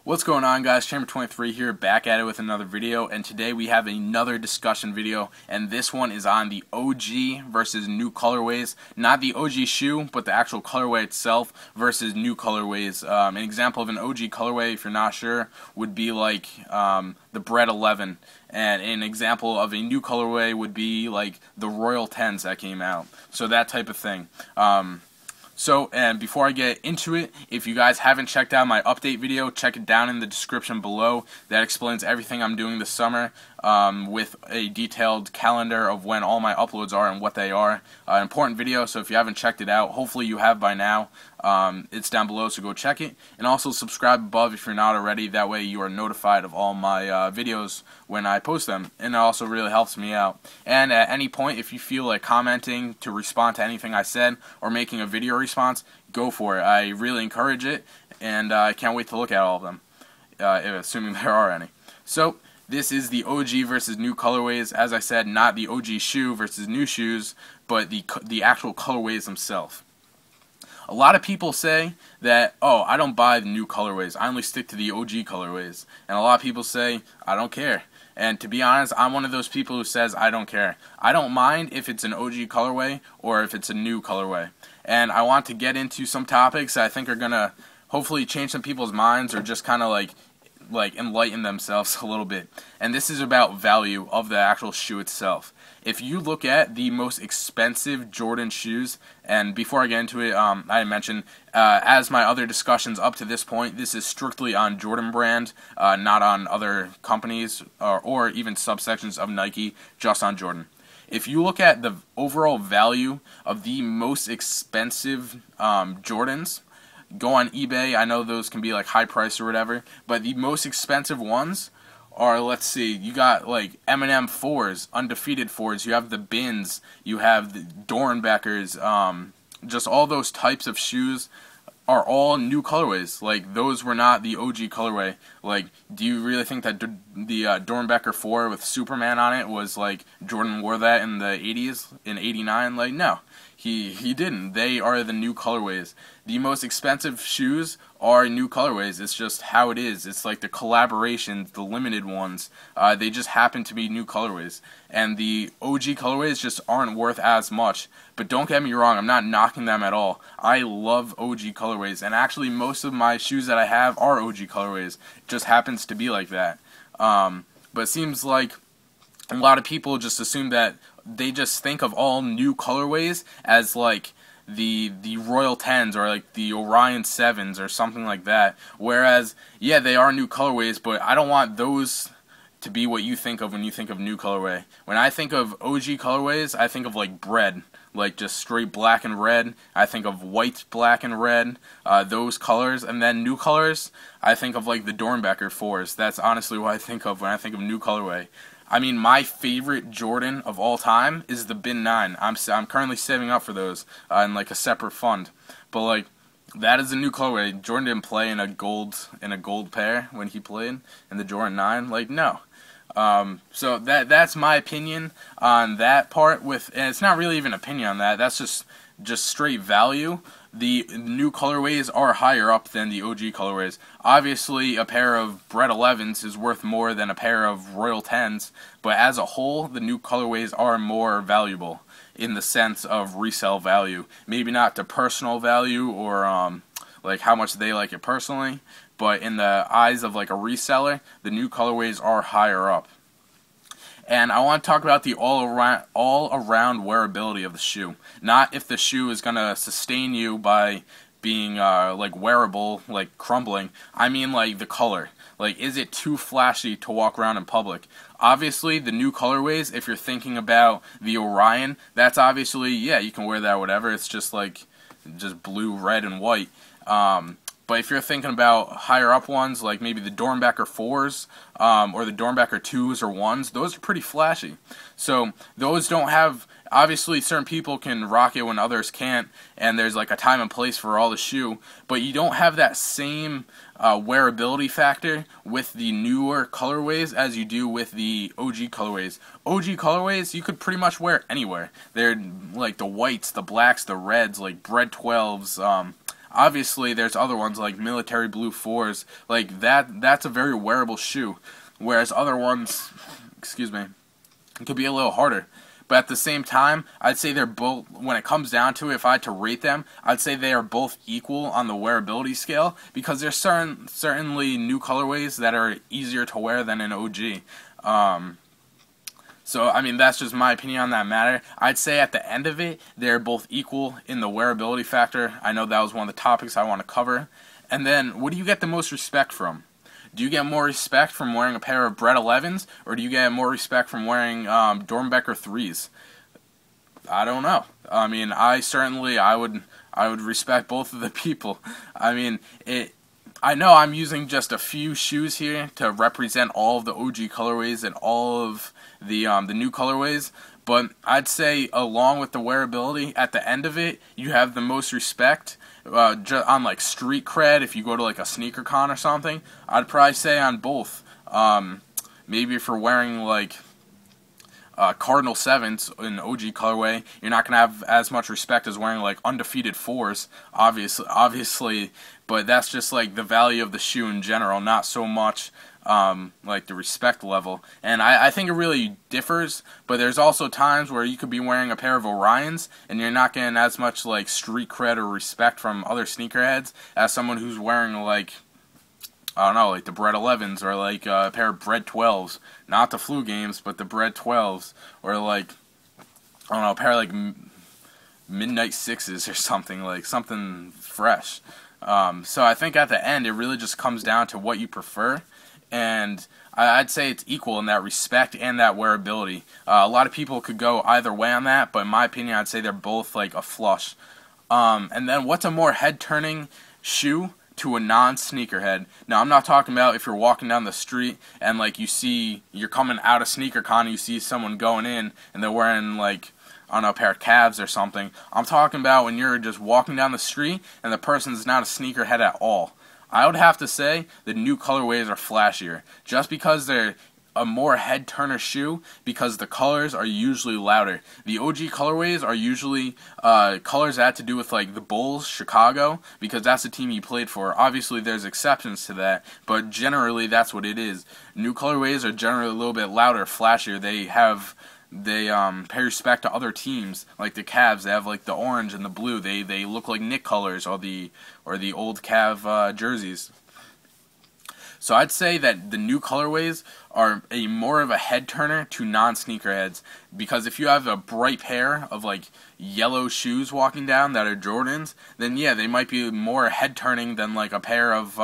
What's going on, guys? Chamber23 here, back at it with another video, and today we have another discussion video, and this one is on the OG versus new colorways. Not the OG shoe, but the actual colorway itself versus new colorways. An example of an OG colorway, if you're not sure, would be like the Bread 11, and an example of a new colorway would be like the Royal 10s that came out. So that type of thing. And before I get into it, if you guys haven't checked out my update video, check it down in the description below. That explains everything I'm doing this summer with a detailed calendar of when all my uploads are and what they are. Important video, so if you haven't checked it out, hopefully you have by now. It's down below, so go check it. And also subscribe above if you're not already. That way you are notified of all my videos when I post them. And it also really helps me out. And at any point, if you feel like commenting to respond to anything I said or making a video response, go for it. I really encourage it, and I can't wait to look at all of them, assuming there are any. So this is the OG versus new colorways. As I said, not the OG shoe versus new shoes, but the actual colorways themselves. A lot of people say that, oh, I don't buy the new colorways, I only stick to the OG colorways. And a lot of people say, I don't care. And to be honest, I'm one of those people who says I don't care. I don't mind if it's an OG colorway or if it's a new colorway. And I want to get into some topics that I think are going to hopefully change some people's minds or just kind of like enlighten themselves a little bit. And this is about value of the actual shoe itself. If you look at the most expensive Jordan shoes, and before I get into it, I mentioned, as my other discussions up to this point, this is strictly on Jordan brand, not on other companies or even subsections of Nike, just on Jordan. If you look at the overall value of the most expensive Jordans, go on eBay. I know those can be like high price or whatever, but the most expensive ones are, let's see, you got like M&M 4s, undefeated 4s, you have the Bins, you have the Dornbeckers, just all those types of shoes are all new colorways. Like, those were not the OG colorway. Like, do you really think that the Dornbecker 4 with Superman on it was like Jordan wore that in the 80s, in 89? Like, no. He didn't. They are the new colorways. The most expensive shoes are new colorways. It's just how it is. It's like the collaborations, the limited ones. They just happen to be new colorways. And the OG colorways just aren't worth as much. But don't get me wrong, I'm not knocking them at all. I love OG colorways. And actually most of my shoes that I have are OG colorways. It just happens to be like that. But it seems like a lot of people just assume that they just think of all new colorways as like the Royal 10s or like the Orion 7s or something like that. Whereas, yeah, they are new colorways, but I don't want those to be what you think of when you think of new colorway. When I think of OG colorways, I think of like bread, like just straight black and red. I think of white, black, and red, those colors. And then new colors, I think of like the Dornbecker 4s. That's honestly what I think of when I think of new colorway. I mean, my favorite Jordan of all time is the Bin 9. I'm currently saving up for those in like a separate fund. But like, that is a new colorway. Jordan didn't play in a gold pair when he played in the Jordan 9. Like, no. So that's my opinion on that part. And it's not really even opinion on that. That's just straight value. The new colorways are higher up than the OG colorways. Obviously, a pair of Bread 11s is worth more than a pair of Royal 10s, but as a whole, the new colorways are more valuable in the sense of resale value. Maybe not to personal value or like how much they like it personally, but in the eyes of like a reseller, the new colorways are higher up. And I want to talk about the all-around wearability of the shoe. Not if the shoe is going to sustain you by being like wearable, like crumbling. I mean like the color. Like, is it too flashy to walk around in public? Obviously, the new colorways, if you're thinking about the Orion, that's obviously, yeah, you can wear that whatever. It's just like, just blue, red, and white. But if you're thinking about higher up ones, like maybe the Dornbecker 4s or the Dornbecker 2s or 1s, those are pretty flashy. So those don't have, obviously certain people can rock it when others can't, and there's like a time and place for all the shoe, but you don't have that same wearability factor with the newer colorways as you do with the OG colorways. OG colorways you could pretty much wear anywhere. They're like the whites, the blacks, the reds, like Bread 12s, Obviously, there's other ones like military blue 4s, like that's a very wearable shoe, whereas other ones, excuse me, it could be a little harder. But at the same time, I'd say they're both, when it comes down to it, if I had to rate them, I'd say they are both equal on the wearability scale, because there's certainly new colorways that are easier to wear than an OG. So, I mean, that's just my opinion on that matter. I'd say at the end of it, they're both equal in the wearability factor. I know that was one of the topics I want to cover. And then, what do you get the most respect from? Do you get more respect from wearing a pair of Bred 11s, or do you get more respect from wearing Dornbecker 3s? I don't know. I mean, I would respect both of the people. I mean, I know I'm using just a few shoes here to represent all of the OG colorways and all of the new colorways, but I'd say along with the wearability, at the end of it, you have the most respect on like street cred. If you go to like a sneaker con or something, I'd probably say on both. Maybe if you're wearing like Cardinal 7s in OG colorway, you're not gonna have as much respect as wearing like undefeated 4s, obviously, but that's just like the value of the shoe in general, not so much like the respect level. And I think it really differs, but there's also times where you could be wearing a pair of Orions and you're not getting as much like street cred or respect from other sneakerheads as someone who's wearing like, I don't know, like the Bred 11s, or like a pair of Bred 12s, not the flu games, but the Bred 12s, or like, I don't know, a pair of like Midnight 6s or something, like something fresh. So I think at the end, it really just comes down to what you prefer, and I'd say it's equal in that respect and that wearability. A lot of people could go either way on that, but in my opinion, I'd say they're both like a flush. And then what's a more head-turning shoe to a non-sneakerhead? Now, I'm not talking about if you're walking down the street and like you're coming out of sneaker con and you see someone going in and they're wearing like, I don't know, a pair of calves or something. I'm talking about when you're just walking down the street and the person's not a sneakerhead at all. I would have to say the new colorways are flashier, just because they're a more head-turner shoe, because the colors are usually louder. The OG colorways are usually colors that have to do with like the Bulls, Chicago, because that's the team you played for. Obviously there's exceptions to that, but generally that's what it is. New colorways are generally a little bit louder, flashier. They pay respect to other teams, like the Cavs. They have like the orange and the blue. They look like Knick colors, or the old Cav jerseys. So I'd say that the new colorways are more of a head turner to non-sneakerheads, because if you have a bright pair of like yellow shoes walking down that are Jordans, then yeah, they might be more head turning than like a pair of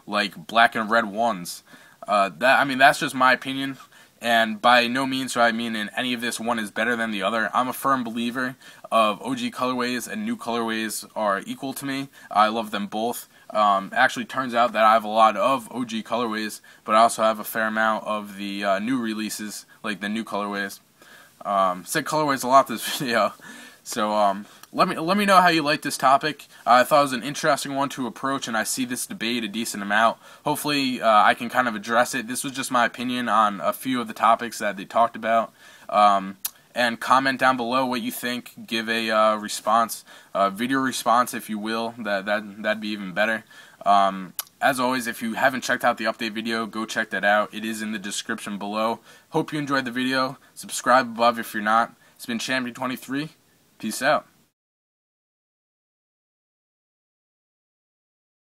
like black and red ones. I mean, that's just my opinion. And by no means do I mean in any of this one is better than the other. I'm a firm believer of OG colorways and new colorways are equal to me. I love them both. Actually turns out that I have a lot of OG colorways, but I also have a fair amount of the new releases, like the new colorways. Said colorways a lot this video. So let me know how you like this topic. I thought it was an interesting one to approach, and I see this debate a decent amount. Hopefully I can kind of address it. This was just my opinion on a few of the topics that they talked about. And comment down below what you think. Give a response, video response if you will. That'd be even better. As always, if you haven't checked out the update video, go check that out. It is in the description below. Hope you enjoyed the video. Subscribe above if you're not. It's been Champion 23. Peace out.